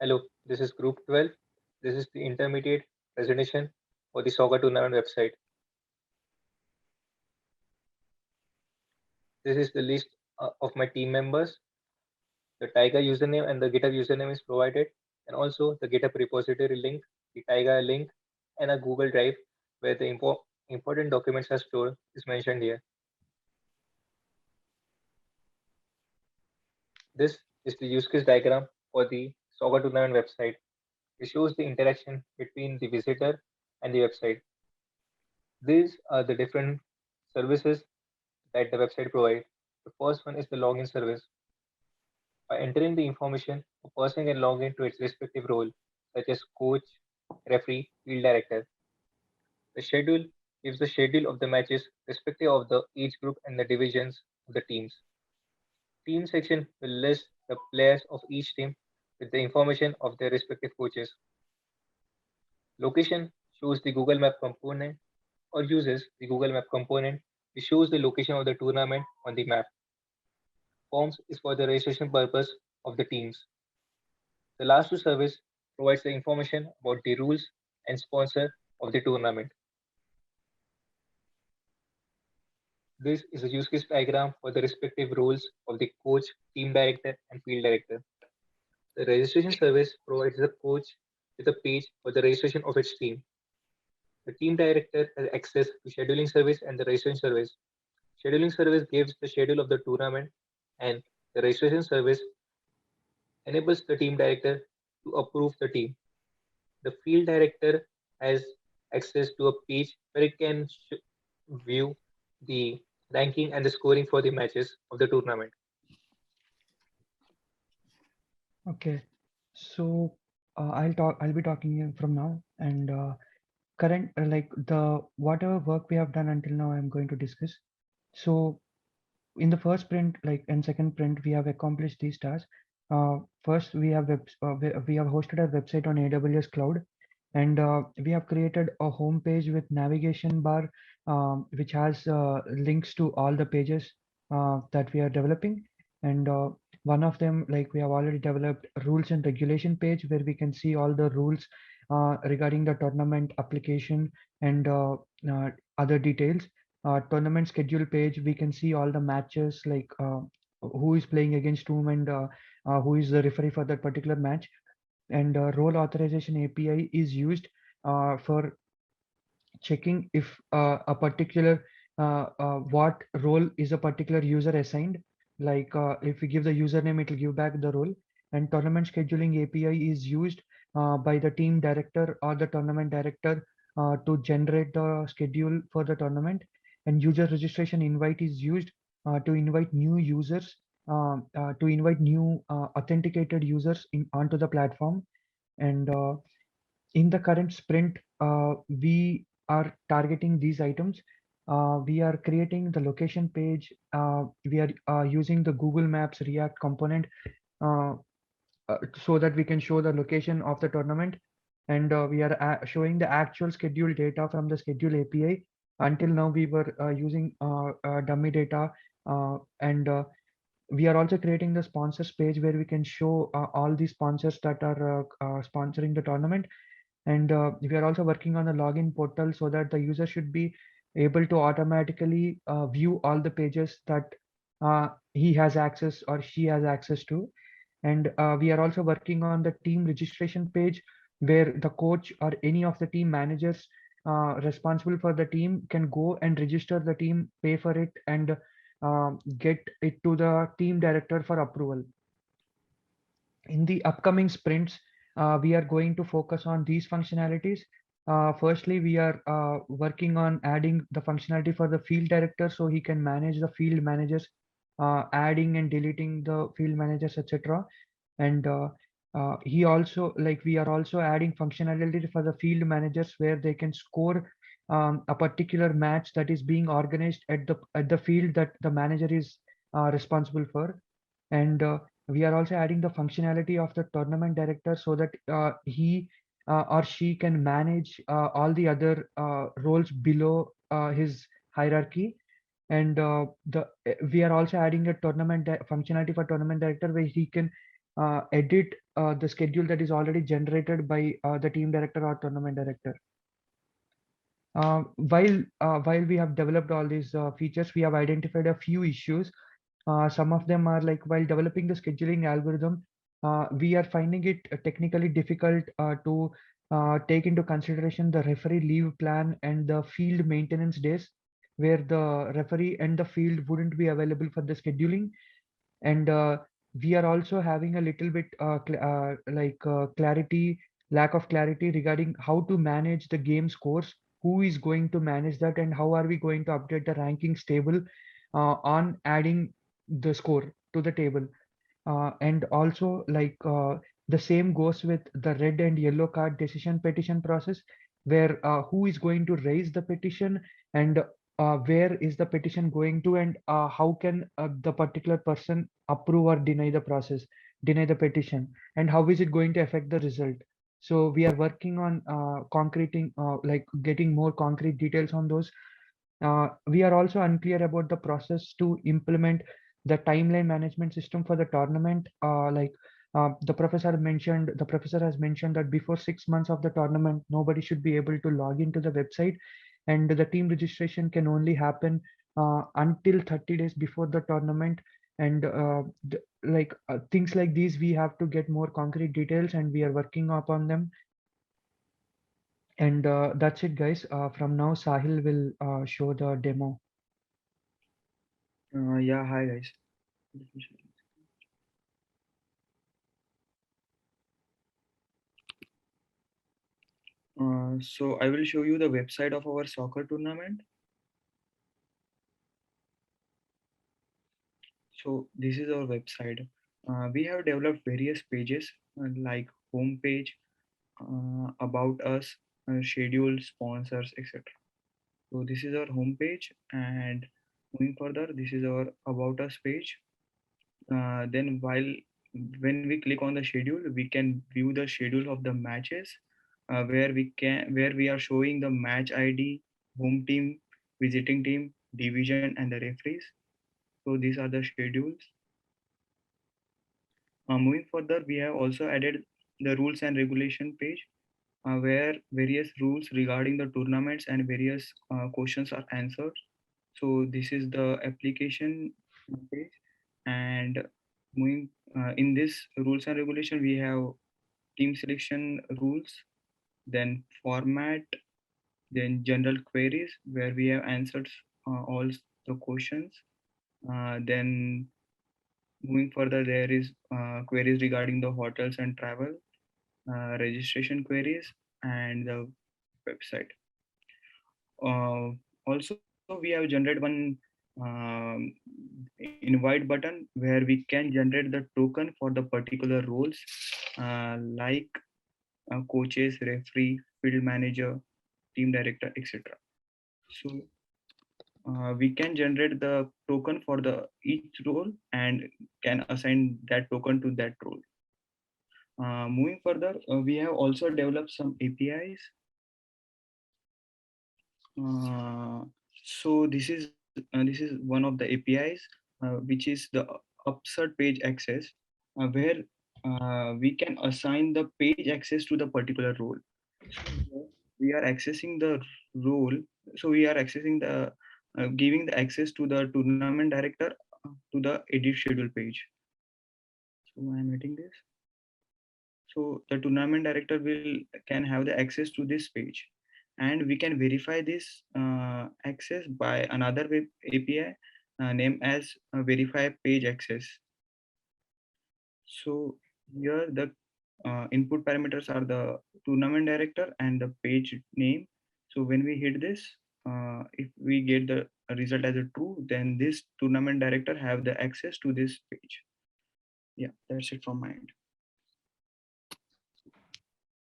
Hello, this is Group 12. This is the intermediate presentation for the Soccer Tournament website. This is the list of my team members. The Tiger username and the GitHub username is provided, and also the GitHub repository link, the Tiger link, and a Google Drive where the important documents are stored is mentioned here. This is the use case diagram for the Soccer Tournament website. It shows the interaction between the visitor and the website. These are the different services that the website provides. The first one is the login service. By entering the information, a person can log into its respective role, such as coach, referee, field director. The schedule gives the schedule of the matches respective of the each group and the divisions of the teams. Team section will list the players of each team with the information of their respective coaches. Location shows the Google Map component or uses the Google Map component which shows the location of the tournament on the map. Forms is for the registration purpose of the teams. The last two service provides the information about the rules and sponsor of the tournament. This is a use case diagram for the respective roles of the coach, team director, and field director. The registration service provides the coach with a page for the registration of its team. The team director has access to scheduling service and the registration service. Scheduling service gives the schedule of the tournament, and the registration service enables the team director to approve the team. The field director has access to a page where it can view the ranking and the scoring for the matches of the tournament. Okay, so I'll be talking from now, and current like the whatever work we have done until now, I'm going to discuss. So in the first print, like and second print, we have accomplished these tasks. First, we have hosted our website on AWS Cloud, and we have created a home page with navigation bar, which has links to all the pages that we are developing. And one of them, like we have already developed rules and regulation page where we can see all the rules regarding the tournament application and other details. Tournament schedule page, we can see all the matches, like who is playing against whom, and who is the referee for that particular match. And role authorization API is used for checking if a particular what role is a particular user assigned. Like if we give the username, it will give back the role. And tournament scheduling API is used by the team director or the tournament director to generate the schedule for the tournament. And user registration invite is used to invite new users, to invite new authenticated users onto the platform. And in the current sprint, we are targeting these items. We are creating the location page. We are using the Google Maps React component uh, so that we can show the location of the tournament. And we are showing the actual schedule data from the schedule API. Until now, we were using dummy data, and we are also creating the sponsors page where we can show all the sponsors that are sponsoring the tournament. And we are also working on a login portal so that the user should be able to automatically view all the pages that he has access or she has access to. And we are also working on the team registration page where the coach or any of the team managers responsible for the team can go and register the team, pay for it, and get it to the team director for approval. In the upcoming sprints, we are going to focus on these functionalities. Firstly, we are working on adding the functionality for the field director so he can manage the field managers, adding and deleting the field managers, etc. And he also, like we are also adding functionality for the field managers where they can score a particular match that is being organized at the field that the manager is responsible for. And we are also adding the functionality of the tournament director so that he or she can manage all the other roles below his hierarchy. And we are also adding a functionality for tournament director where he can edit the schedule that is already generated by the team director or tournament director. While we have developed all these features, we have identified a few issues. Some of them are like while developing the scheduling algorithm, we are finding it technically difficult to take into consideration the referee leave plan and the field maintenance days, where the referee and the field wouldn't be available for the scheduling. And we are also having a little bit lack of clarity regarding how to manage the game scores, who is going to manage that, and how are we going to update the rankings table on adding the score to the table. And also the same goes with the red and yellow card decision petition process, where who is going to raise the petition, and where is the petition going to, and how can the particular person approve or deny the petition, and how is it going to affect the result. So we are working on concreting, getting more concrete details on those. We are also unclear about the process to implement the timeline management system for the tournament. The professor has mentioned that before 6 months of the tournament, nobody should be able to log into the website, and the team registration can only happen until 30 days before the tournament. And things like these, we have to get more concrete details, and we are working upon them. And that's it, guys. From now, Sahil will show the demo. Yeah, hi guys. So I will show you the website of our soccer tournament. So this is our website. We have developed various pages like home page, about us, schedule, sponsors, etc. So this is our home page, and moving further, this is our about us page. Then when we click on the schedule, we can view the schedule of the matches, where we are showing the match ID, home team, visiting team, division, and the referees. So these are the schedules. Moving further, we have also added the rules and regulation page, where various rules regarding the tournaments and various questions are answered. So this is the application page, and moving in this rules and regulation, we have team selection rules, then format, then general queries where we have answered all the questions. Then moving further, there is queries regarding the hotels and travel, registration queries, and the website. Also, we have generated one um, invite button where we can generate the token for the particular roles, like coaches, referee, field manager, team director, etc. So we can generate the token for the each role and can assign that token to that role. Moving further, we have also developed some APIs. So this is one of the APIs, which is the upsert page access, where we can assign the page access to the particular role. So we are accessing the role. So we are accessing the giving the access to the tournament director to the edit schedule page. So I am hitting this. So the tournament director can have the access to this page, and we can verify this access by another web API named as verify page access. So here the input parameters are the tournament director and the page name. So when we hit this, if we get the result as a true, then this tournament director have the access to this page. Yeah, that's it from my end.